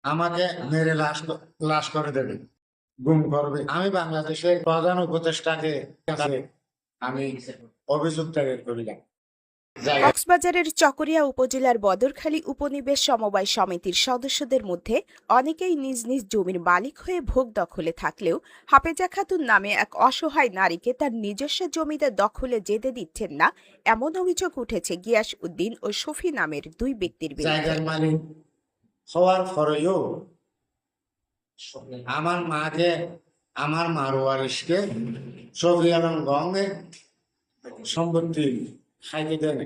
আমাকে মেরে লাশ করে দেবে, গুম করবে। আমি বাংলাদেশের প্রধান উপদেষ্টাকে আমি অভিযোগ দায়ের করিলাম। কক্সবাজারের চকরিয়া উপজেলার বদরখালী উপনিবেশ সমবায় সমিতির সদস্যদের মধ্যে অনেকেই নিজ নিজ জমির মালিক হয়ে ভোগ দখলে থাকলেও হাফেজা খাতুন নামে এক অসহায় নারীকে তার নিজস্ব জমিতে দখলে যেতে দিচ্ছেন না, এমন অভিযোগ উঠেছে গিয়াস উদ্দিন ও শফি নামের দুই ব্যক্তির বিরুদ্ধে। জায়গার মালিক হওয়ার পরেও আমার মাকে, আমার মার ওয়ারিশকে শফি আলম গঙ্গে সম্পত্তি খাইতে দেন।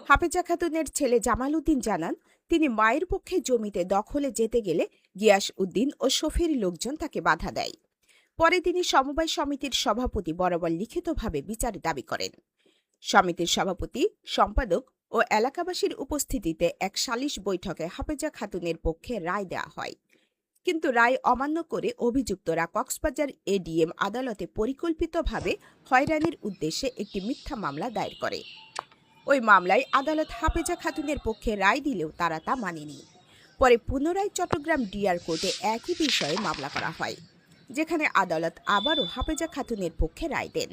হাফেজা খাতুনের ছেলে জামাল উদ্দিন জানান, তিনি মায়ের পক্ষে জমিতে দখলে যেতে গেলে গিয়াস উদ্দিন ও শফির লোকজন তাকে বাধা দেয়। পরে তিনি সমবায় সমিতির সভাপতি বরাবর লিখিতভাবে বিচার দাবি করেন। সমিতির সভাপতি, সম্পাদক ও এলাকাবাসীর উপস্থিতিতে এক সালিশ বৈঠকে হাফেজা খাতুনের পক্ষে রায় দেওয়া হয়। কিন্তু রায় অমান্য করে অভিযুক্তরা কক্সবাজার এডিএম আদালতে পরিকল্পিতভাবে হয়রানির উদ্দেশ্যে একটি মিথ্যা মামলা দায়ের করে। ওই মামলায় আদালত হাফেজা খাতুনের পক্ষে রায় দিলেও তারা তা মানেনি। পরে পুনরায় চট্টগ্রাম ডিআর কোর্টে একই বিষয়ে মামলা করা হয়, যেখানে আদালত আবারও হাফেজা খাতুনের পক্ষে রায় দেন।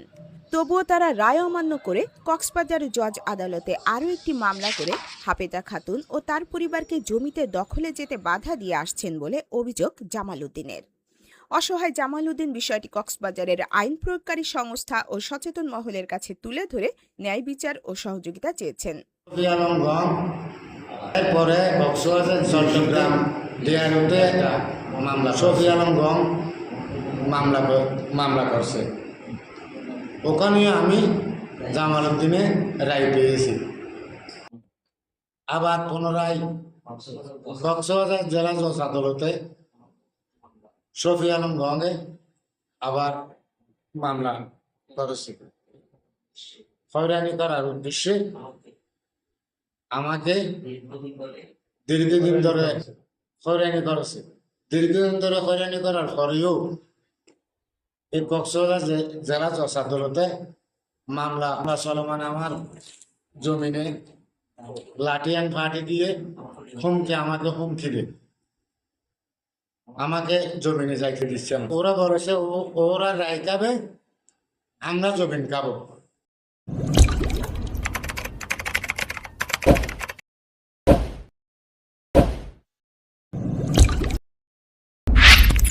তবুও তারা রায় অমান্য করে কক্সবাজার জজ আদালতে আরও একটি মামলা করে হাফেজা খাতুন ও তার পরিবারকে জমিতে দখলে যেতে বাধা দিয়ে আসছেন বলে অভিযোগ জামাল উদ্দিনের। অসহায় জামাল উদ্দিন বিষয়টি কক্সবাজারের আইন প্রয়োগকারী সংস্থা ও সচেতন মহলের কাছে তুলে ধরে ন্যায় বিচার ও সহযোগিতা চেয়েছেন। এরপরে কক্সবাজার চট্টগ্রাম ডিআরওতে মামলা, শফি আলম গং মামলা করছে। ওখানে আমি জামাল উদ্দিনে রায় পেয়েছি। আবার পুনরায় কক্সবাজার জেলা জজ আদালতে শফি আলম গঙ্গে আবার মামলা করেছে। হয়রানি করার উদ্দেশ্যে আমাকে দীর্ঘদিন ধরে হয়রানি করেছে। দীর্ঘদিন ধরে হয়রানি করার পরেও এই কক্সবাজার জেলা জজ আদালতে মামলা চলমান। আমার জমিনে লাঠি অ্যান্ড ফাঁটি দিয়ে আমাকে হুমকি দেয়, আমাকে জমিনে যাইতে দিচ্ছে না। ওরা বলেছে ওরা রায় খাবে, আমরা জমিন খাবো।